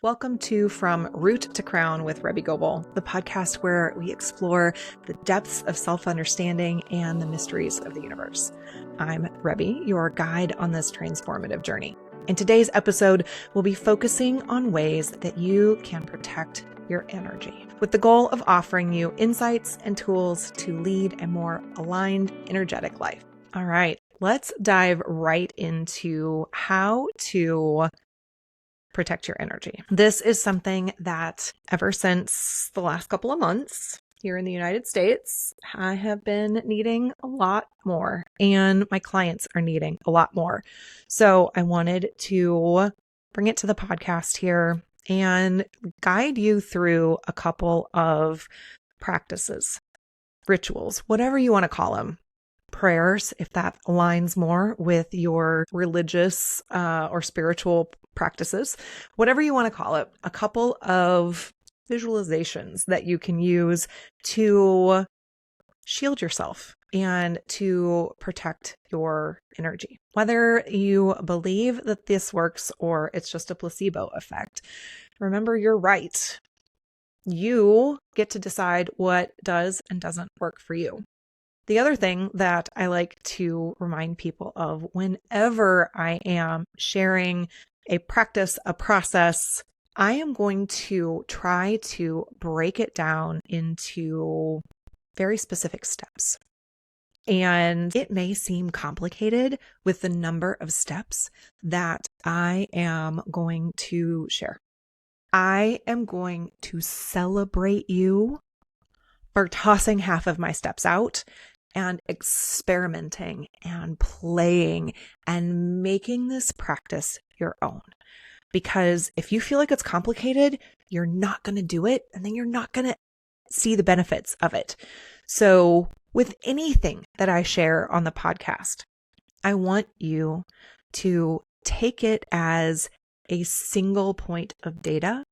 Welcome to From Root to Crown with Rebe Goebel, the podcast where we explore the depths of self-understanding and the mysteries of the universe. I'm Rebe, your guide on this transformative journey. In today's episode, we'll be focusing on ways that you can protect your energy, with the goal of offering you insights and tools to lead a more aligned, energetic life. All right, let's dive right into how to protect your energy. This is something that ever since the last couple of months here in the United States, I have been needing a lot more, and my clients are needing a lot more. So I wanted to bring it to the podcast here and guide you through a couple of practices, rituals, whatever you want to call them. Prayers, if that aligns more with your religious or spiritual practices, whatever you want to call it, a couple of visualizations that you can use to shield yourself and to protect your energy. Whether you believe that this works or it's just a placebo effect, remember you're right. You get to decide what does and doesn't work for you. The other thing that I like to remind people of whenever I am sharing a practice, a process, I am going to try to break it down into very specific steps. And it may seem complicated with the number of steps that I am going to share. I am going to celebrate you for tossing half of my steps out and experimenting and playing and making this practice your own. Because if you feel like it's complicated, you're not going to do it, and then you're not going to see the benefits of it. So with anything that I share on the podcast, I want you to take it as a single point of data,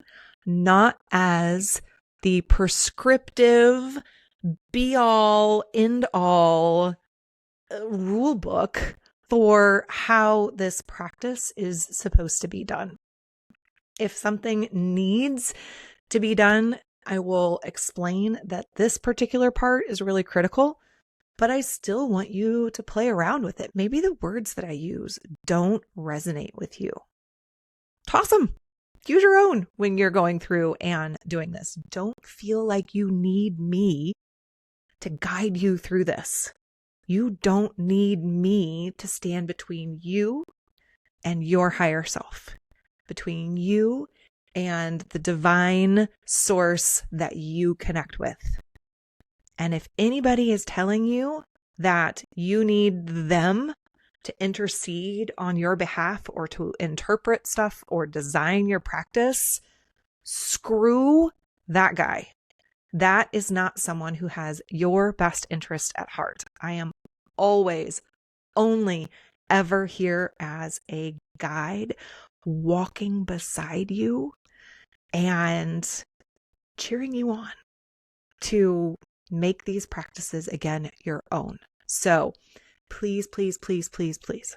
not as the prescriptive be all, end all rule book for how this practice is supposed to be done. If something needs to be done, I will explain that this particular part is really critical, but I still want you to play around with it. Maybe the words that I use don't resonate with you. Toss them. Use your own when you're going through and doing this. Don't feel like you need me to guide you through this. You don't need me to stand between you and your higher self, between you and the divine source that you connect with. And if anybody is telling you that you need them to intercede on your behalf or to interpret stuff or design your practice, screw that guy. That is not someone who has your best interest at heart. I am always, only ever here as a guide, walking beside you and cheering you on to make these practices again your own. So please, please, please, please, please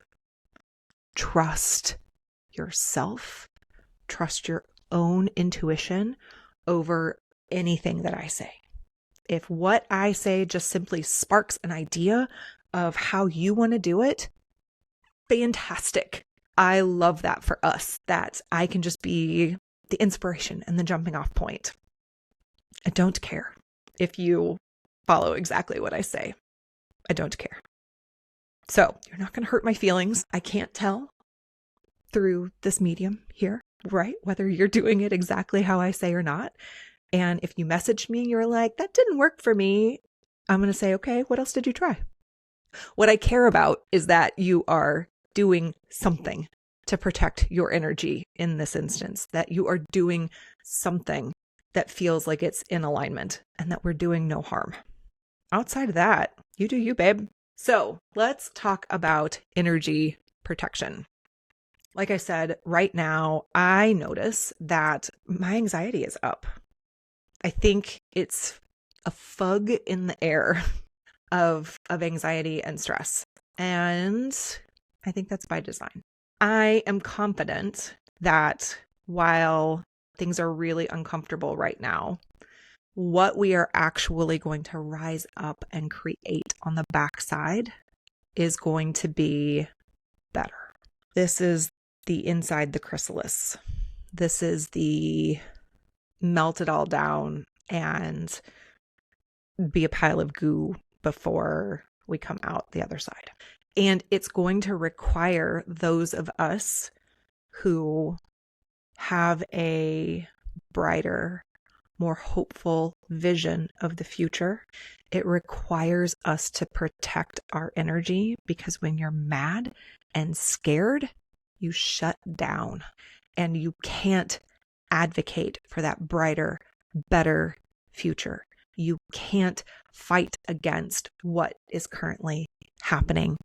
trust yourself, trust your own intuition over anything that I say. If what I say just simply sparks an idea of how you want to do it, fantastic. I love that for us, that I can just be the inspiration and the jumping off point. I don't care if you follow exactly what I say. I don't care. So you're not going to hurt my feelings. I can't tell through this medium here, right? Whether you're doing it exactly how I say or not. And if you message me and you're like, that didn't work for me, I'm going to say, okay, what else did you try? What I care about is that you are doing something to protect your energy in this instance, that you are doing something that feels like it's in alignment and that we're doing no harm. Outside of that, you do you, babe. So let's talk about energy protection. Like I said, right now, I notice that my anxiety is up. I think it's a fug in the air of anxiety and stress. And I think that's by design. I am confident that while things are really uncomfortable right now, what we are actually going to rise up and create on the backside is going to be better. This is the inside the chrysalis. This is the melt it all down and be a pile of goo before we come out the other side. And it's going to require those of us who have a brighter, more hopeful vision of the future. It requires us to protect our energy, because when you're mad and scared, you shut down and you can't advocate for that brighter, better future. You can't fight against what is currently happening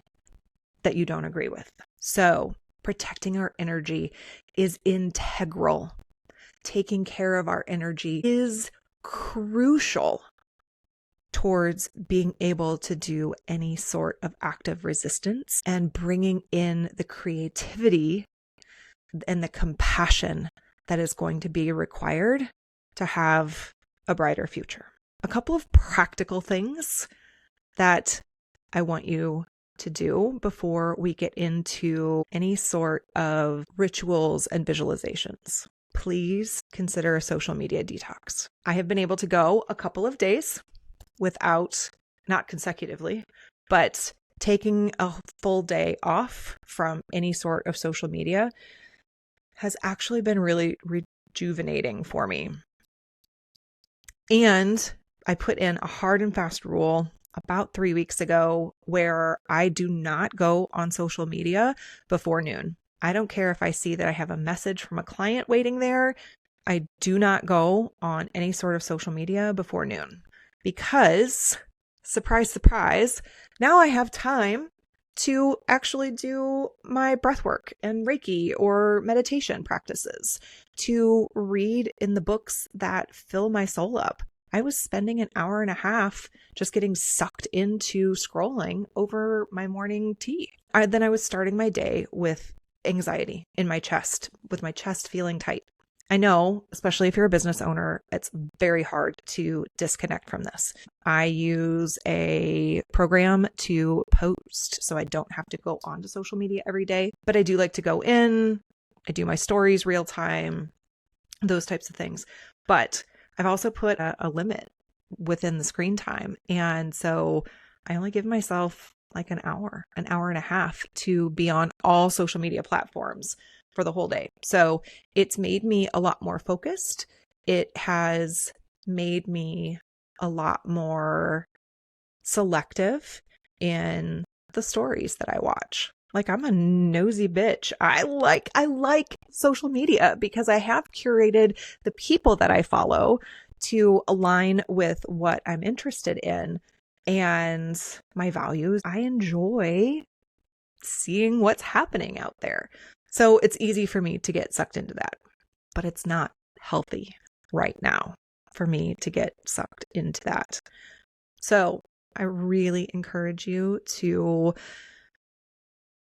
that you don't agree with. So protecting our energy is integral. Taking care of our energy is crucial towards being able to do any sort of active resistance and bringing in the creativity and the compassion that is going to be required to have a brighter future. A couple of practical things that I want you to do before we get into any sort of rituals and visualizations. Please consider a social media detox. I have been able to go a couple of days without, not consecutively, but taking a full day off from any sort of social media has actually been really rejuvenating for me. And I put in a hard and fast rule about 3 weeks ago where I do not go on social media before noon. I don't care if I see that I have a message from a client waiting there. I do not go on any sort of social media before noon because, surprise, surprise, now I have time to actually do my breath work and Reiki or meditation practices, to read in the books that fill my soul up. I was spending an hour and a half just getting sucked into scrolling over my morning tea. Then I was starting my day with anxiety in my chest, with my chest feeling tight. I know, especially if you're a business owner, it's very hard to disconnect from this. I use a program to post, so I don't have to go onto social media every day, but I do like to go in. I do my stories real time, those types of things. But I've also put a limit within the screen time. And so I only give myself like an hour and a half to be on all social media platforms for the whole day. So it's made me a lot more focused. It has made me a lot more selective in the stories that I watch. Like, I'm a nosy bitch. I like social media because I have curated the people that I follow to align with what I'm interested in and my values. I enjoy seeing what's happening out there. So it's easy for me to get sucked into that, but it's not healthy right now for me to get sucked into that. So I really encourage you to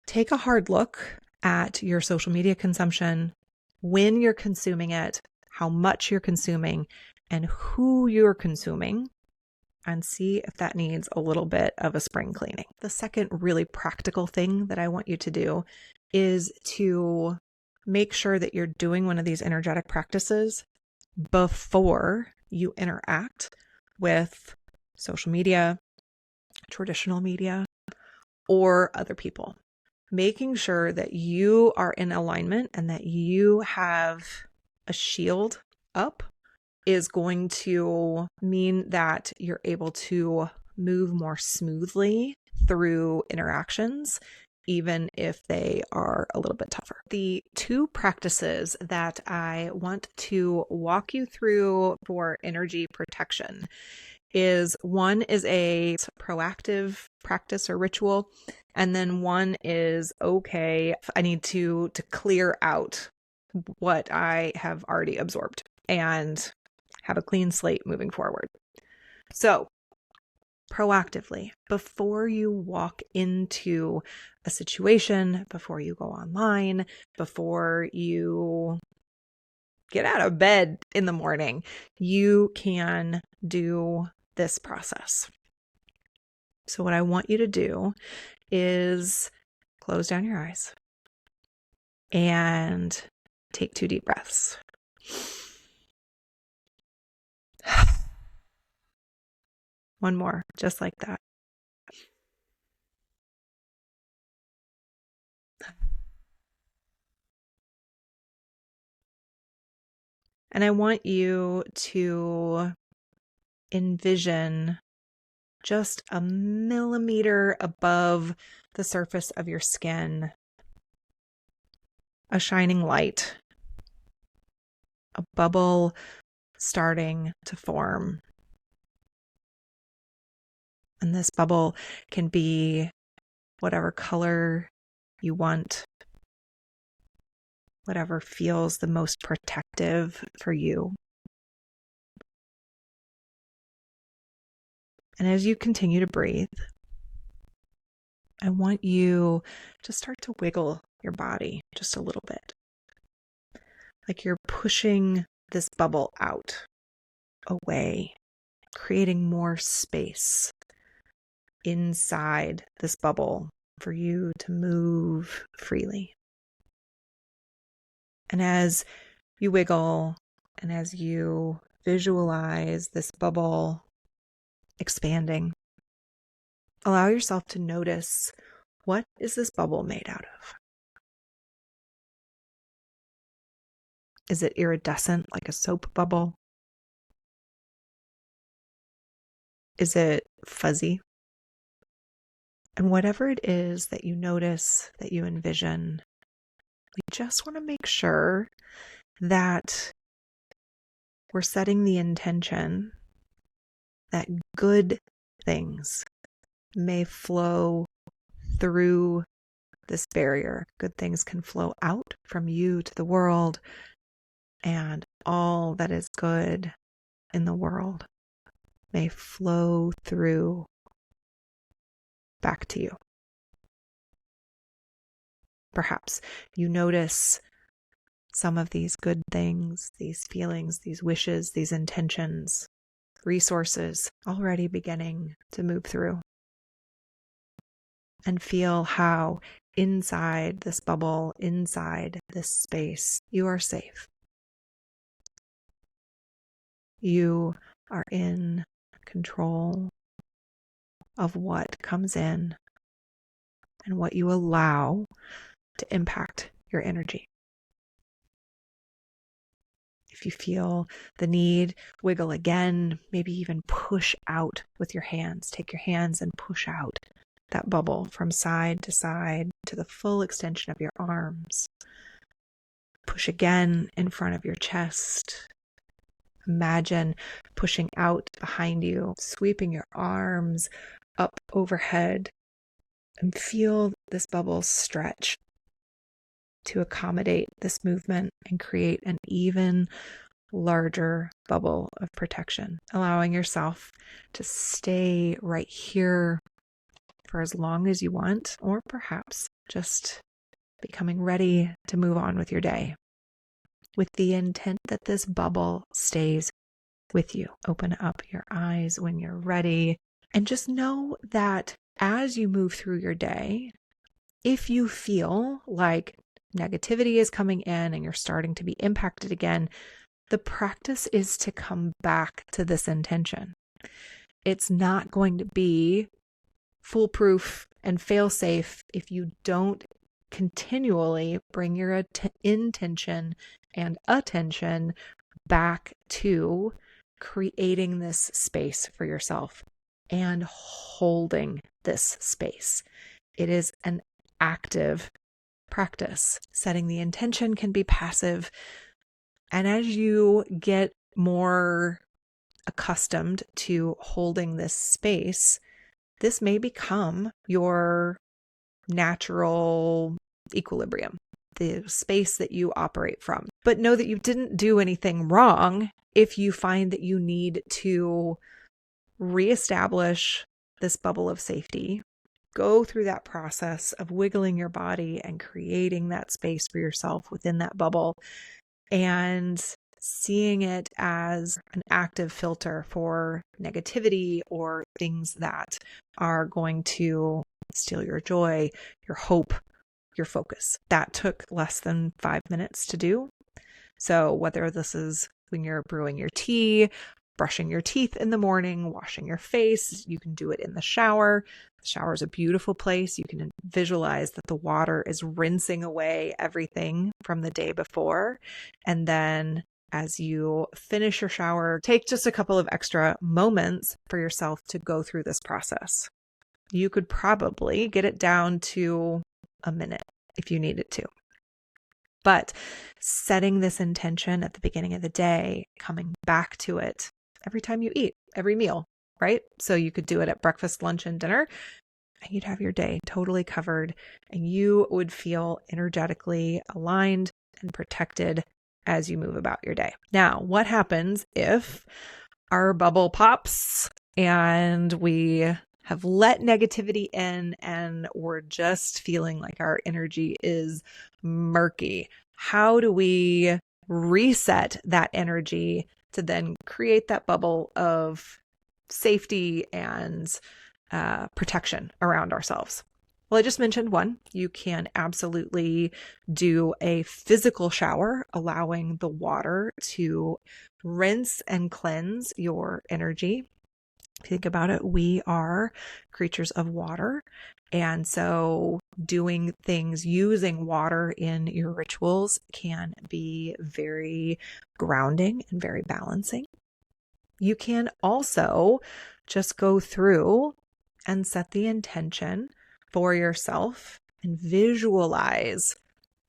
take a hard look at your social media consumption, when you're consuming it, how much you're consuming, and who you're consuming, and see if that needs a little bit of a spring cleaning. The second really practical thing that I want you to do is to make sure that you're doing one of these energetic practices before you interact with social media, traditional media, or other people. Making sure that you are in alignment and that you have a shield up is going to mean that you're able to move more smoothly through interactions, even if they are a little bit tougher. The two practices that I want to walk you through for energy protection is one is a proactive practice or ritual, and then one is, okay, I need to clear out what I have already absorbed and have a clean slate moving forward. So proactively, before you walk into a situation, before you go online, before you get out of bed in the morning, you can do this process. So what I want you to do is close down your eyes and take 2 deep breaths. One more, just like that. And I want you to envision just a millimeter above the surface of your skin, a shining light, a bubble starting to form. And this bubble can be whatever color you want, whatever feels the most protective for you. And as you continue to breathe, I want you to start to wiggle your body just a little bit. Like you're pushing this bubble out, away, creating more space inside this bubble for you to move freely. And as you wiggle and as you visualize this bubble expanding, allow yourself to notice, what is this bubble made out of? Is it iridescent like a soap bubble? Is it fuzzy? And whatever it is that you notice, that you envision, we just want to make sure that we're setting the intention that good things may flow through this barrier. Good things can flow out from you to the world, and all that is good in the world may flow through back to you. Perhaps you notice some of these good things, these feelings, these wishes, these intentions, resources already beginning to move through. And feel how inside this bubble, inside this space, you are safe. You are in control of what comes in and what you allow to impact your energy. If you feel the need, wiggle again, maybe even push out with your hands. Take your hands and push out that bubble from side to the full extension of your arms. Push again in front of your chest. Imagine pushing out behind you, sweeping your arms up overhead, and feel this bubble stretch to accommodate this movement and create an even larger bubble of protection, allowing yourself to stay right here for as long as you want, or perhaps just becoming ready to move on with your day, with the intent that this bubble stays with you. Open up your eyes when you're ready, and just know that as you move through your day, if you feel like negativity is coming in and you're starting to be impacted again, the practice is to come back to this intention. It's not going to be foolproof and fail-safe if you don't continually bring your intention and attention back to creating this space for yourself and holding this space. It is an active practice. Setting the intention can be passive. And as you get more accustomed to holding this space, this may become your natural equilibrium, the space that you operate from. But know that you didn't do anything wrong if you find that you need to reestablish this bubble of safety. Go through that process of wiggling your body and creating that space for yourself within that bubble. and seeing it as an active filter for negativity or things that are going to steal your joy, your hope, your focus. That took less than 5 minutes to do. So whether this is when you're brewing your tea, brushing your teeth in the morning, washing your face, you can do it in the shower. The shower is a beautiful place. You can visualize that the water is rinsing away everything from the day before. And then as you finish your shower, take just a couple of extra moments for yourself to go through this process. You could probably get it down to a minute if you needed to. But setting this intention at the beginning of the day, coming back to it every time you eat, every meal, right? So you could do it at breakfast, lunch, and dinner, and you'd have your day totally covered, and you would feel energetically aligned and protected as you move about your day. Now, what happens if our bubble pops and we have let negativity in and we're just feeling like our energy is murky? How do we reset that energy to then create that bubble of safety and protection around ourselves? Well, I just mentioned one. You can absolutely do a physical shower, allowing the water to rinse and cleanse your energy. Think about it. We are creatures of water. And so doing things using water in your rituals can be very grounding and very balancing. You can also just go through and set the intention for yourself and visualize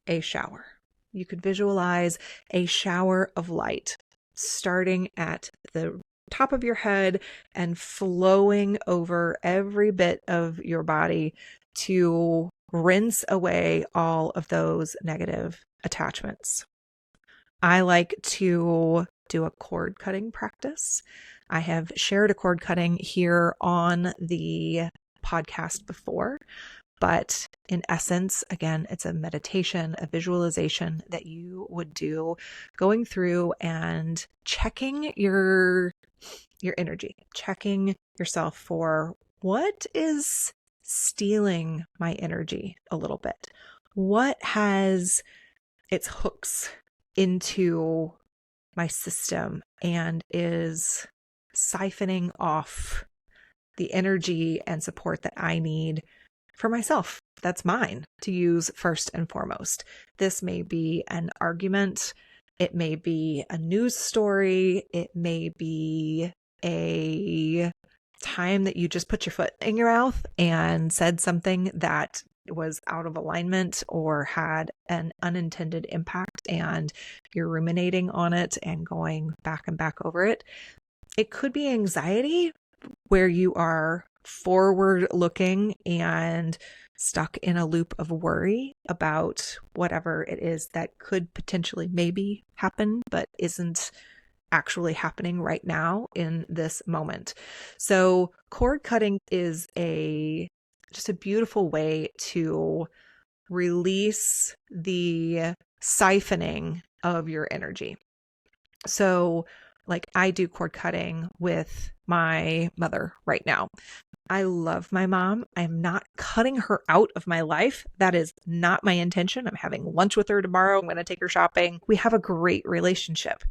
a shower. You could visualize a shower of light starting at the top of your head and flowing over every bit of your body to rinse away all of those negative attachments. I like to do a cord cutting practice. I have shared a cord cutting here on the podcast before, but in essence, again, it's a meditation, a visualization that you would do, going through and checking your energy, checking yourself for what is stealing my energy a little bit. What has its hooks into my system and is siphoning off the energy and support that I need for myself. That's mine to use first and foremost. This may be an argument. It may be a news story. It may be a time that you just put your foot in your mouth and said something that was out of alignment or had an unintended impact, and you're ruminating on it and going back and back over it. It could be anxiety, where you are forward looking and stuck in a loop of worry about whatever it is that could potentially maybe happen, but isn't actually happening right now in this moment. So cord cutting is just a beautiful way to release the siphoning of your energy. So like I do cord cutting with my mother right now. I love my mom. I'm not cutting her out of my life. That is not my intention. I'm having lunch with her tomorrow. I'm going to take her shopping. We have a great relationship.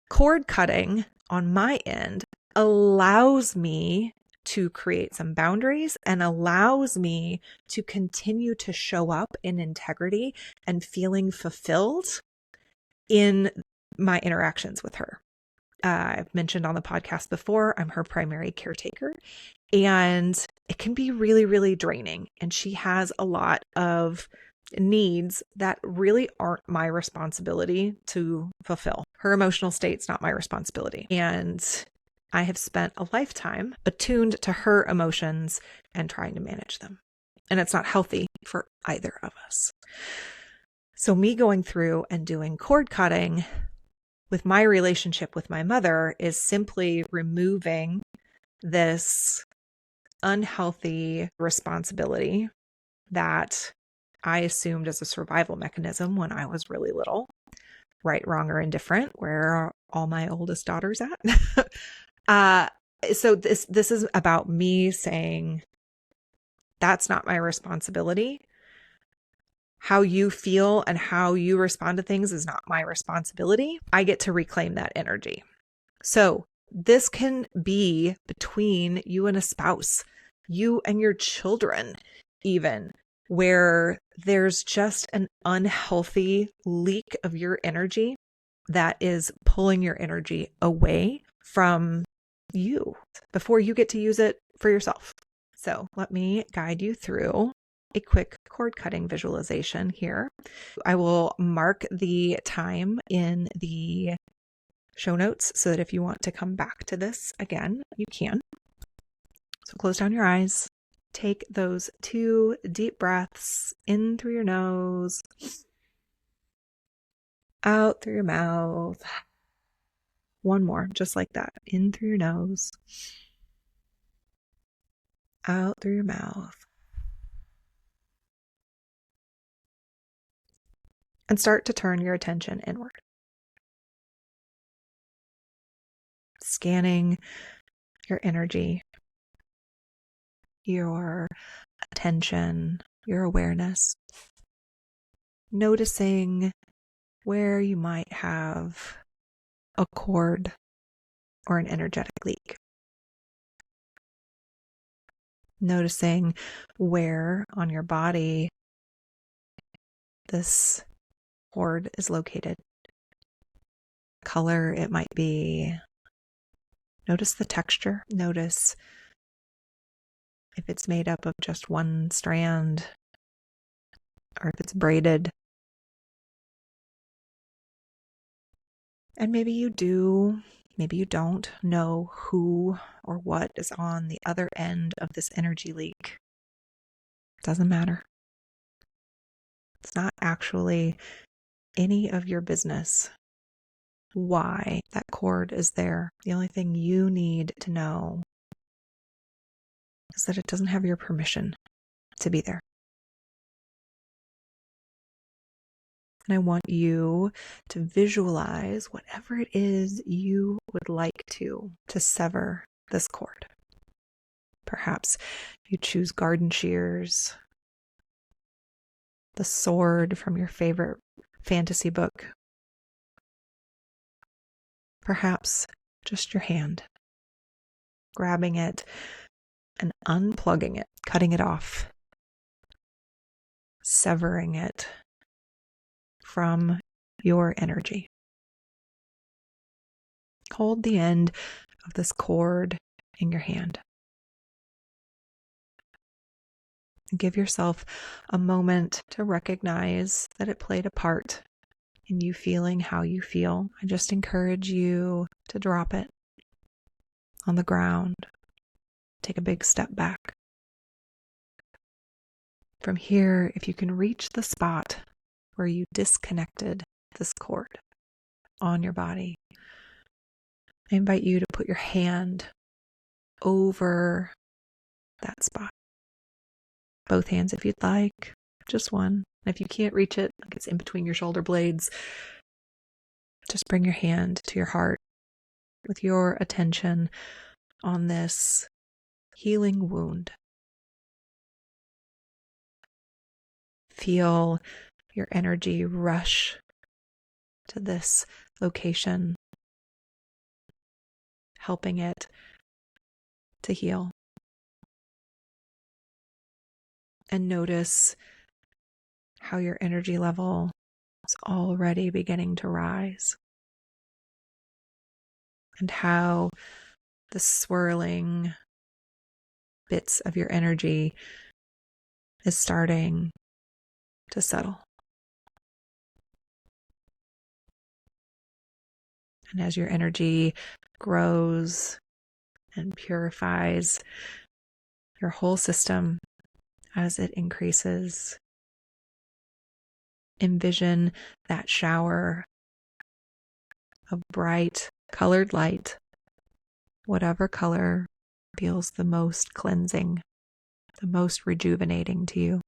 Cord cutting on my end allows me to create some boundaries and allows me to continue to show up in integrity and feeling fulfilled in my interactions with her. I've mentioned on the podcast before, I'm her primary caretaker, and it can be really, really draining. And she has a lot of needs that really aren't my responsibility to fulfill. Her emotional state's not my responsibility. And I have spent a lifetime attuned to her emotions and trying to manage them. And it's not healthy for either of us. So me going through and doing cord cutting with my relationship with my mother is simply removing this unhealthy responsibility that I assumed as a survival mechanism when I was really little, right, wrong, or indifferent. Where are all my oldest daughters at? So this is about me saying, that's not my responsibility. How you feel and how you respond to things is not my responsibility. I get to reclaim that energy. So this can be between you and a spouse, you and your children, even, where there's just an unhealthy leak of your energy that is pulling your energy away from you before you get to use it for yourself. So let me guide you through a quick cord cutting visualization here. I will mark the time in the show notes so that if you want to come back to this again, you can. So close down your eyes. Take those 2 deep breaths in through your nose, out through your mouth. One more, just like that. In through your nose, out through your mouth. And start to turn your attention inward. Scanning your energy, your attention, your awareness. Noticing where you might have a cord or an energetic leak. Noticing where on your body this cord is located. Color it might be. Notice the texture. Notice if it's made up of just one strand or if it's braided. And maybe you do, maybe you don't know who or what is on the other end of this energy leak. Doesn't matter. It's not actually any of your business why that cord is there. The only thing you need to know is that it doesn't have your permission to be there. And I want you to visualize whatever it is you would like to sever this cord. Perhaps you choose garden shears, the sword from your favorite fantasy book. Perhaps just your hand, grabbing it and unplugging it, cutting it off, severing it from your energy. Hold the end of this cord in your hand. Give yourself a moment to recognize that it played a part in you feeling how you feel. I just encourage you to drop it on the ground. Take a big step back. From here, if you can reach the spot where you disconnected this cord on your body, I invite you to put your hand over that spot. Both hands if you'd like, just one. And if you can't reach it, like it's in between your shoulder blades, just bring your hand to your heart with your attention on this healing wound. Feel your energy rush to this location, helping it to heal. And notice how your energy level is already beginning to rise, and how the swirling bits of your energy is starting to settle. And as your energy grows and purifies your whole system, as it increases, envision that shower of bright colored light, whatever color feels the most cleansing, the most rejuvenating to you.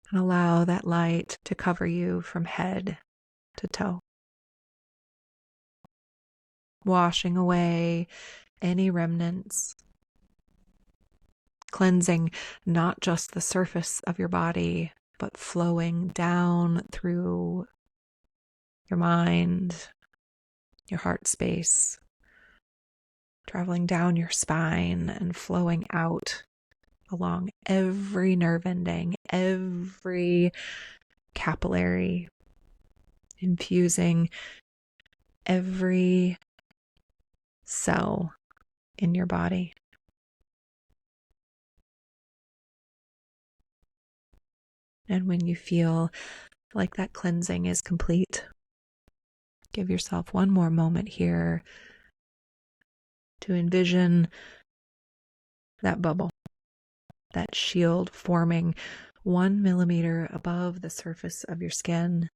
And allow that light to cover you from head to toe, washing away any remnants, cleansing not just the surface of your body, but flowing down through your mind, your heart space, traveling down your spine and flowing out along every nerve ending, every capillary, infusing every cell in your body. And when you feel like that cleansing is complete, give yourself one more moment here to envision that bubble, that shield forming 1 millimeter above the surface of your skin,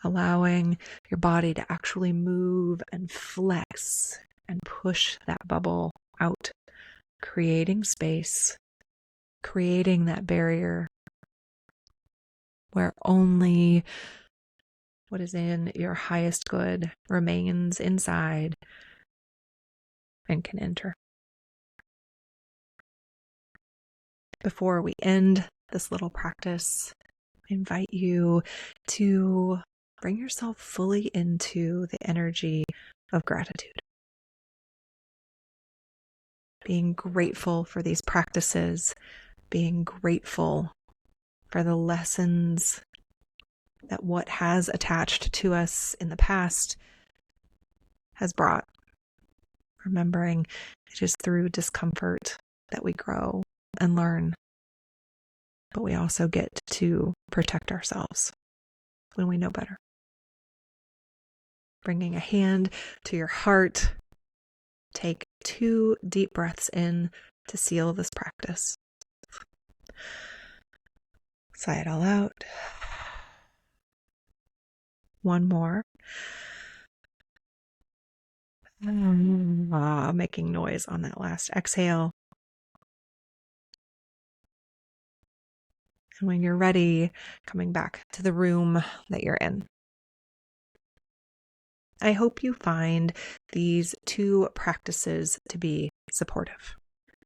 allowing your body to actually move and flex and push that bubble out, creating space, creating that barrier where only what is in your highest good remains inside and can enter. Before we end this little practice, I invite you to bring yourself fully into the energy of gratitude. Being grateful for these practices, being grateful for the lessons that what has attached to us in the past has brought. Remembering it is through discomfort that we grow and learn, but we also get to protect ourselves when we know better. Bringing a hand to your heart, take 2 deep breaths in to seal this practice. Sigh it all out. One more. Making noise on that last exhale. And when you're ready, coming back to the room that you're in. I hope you find these 2 practices to be supportive,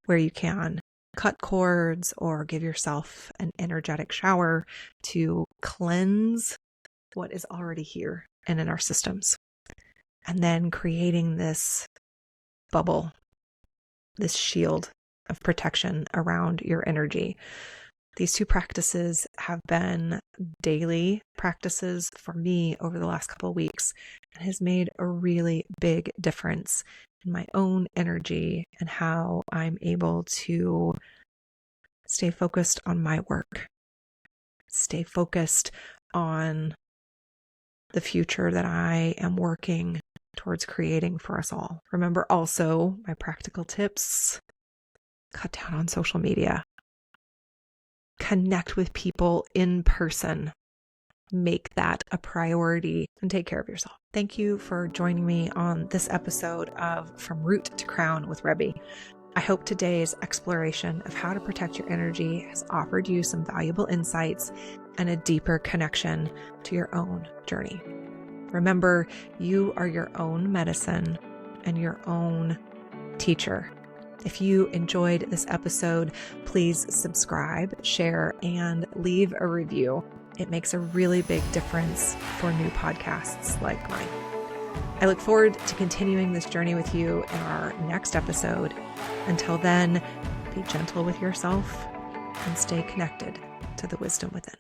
where you can cut cords or give yourself an energetic shower to cleanse what is already here and in our systems. And then creating this bubble, this shield of protection around your energy. These 2 practices have been daily practices for me over the last couple of weeks and has made a really big difference in my own energy and how I'm able to stay focused on my work, stay focused on the future that I am working towards creating for us all. Remember also my practical tips: cut down on social media. Connect with people in person. Make that a priority and take care of yourself. Thank you for joining me on this episode of From Root to Crown with Rebe. I hope today's exploration of how to protect your energy has offered you some valuable insights and a deeper connection to your own journey. Remember, you are your own medicine and your own teacher. If you enjoyed this episode, please subscribe, share, and leave a review. It makes a really big difference for new podcasts like mine. I look forward to continuing this journey with you in our next episode. Until then, be gentle with yourself and stay connected to the wisdom within.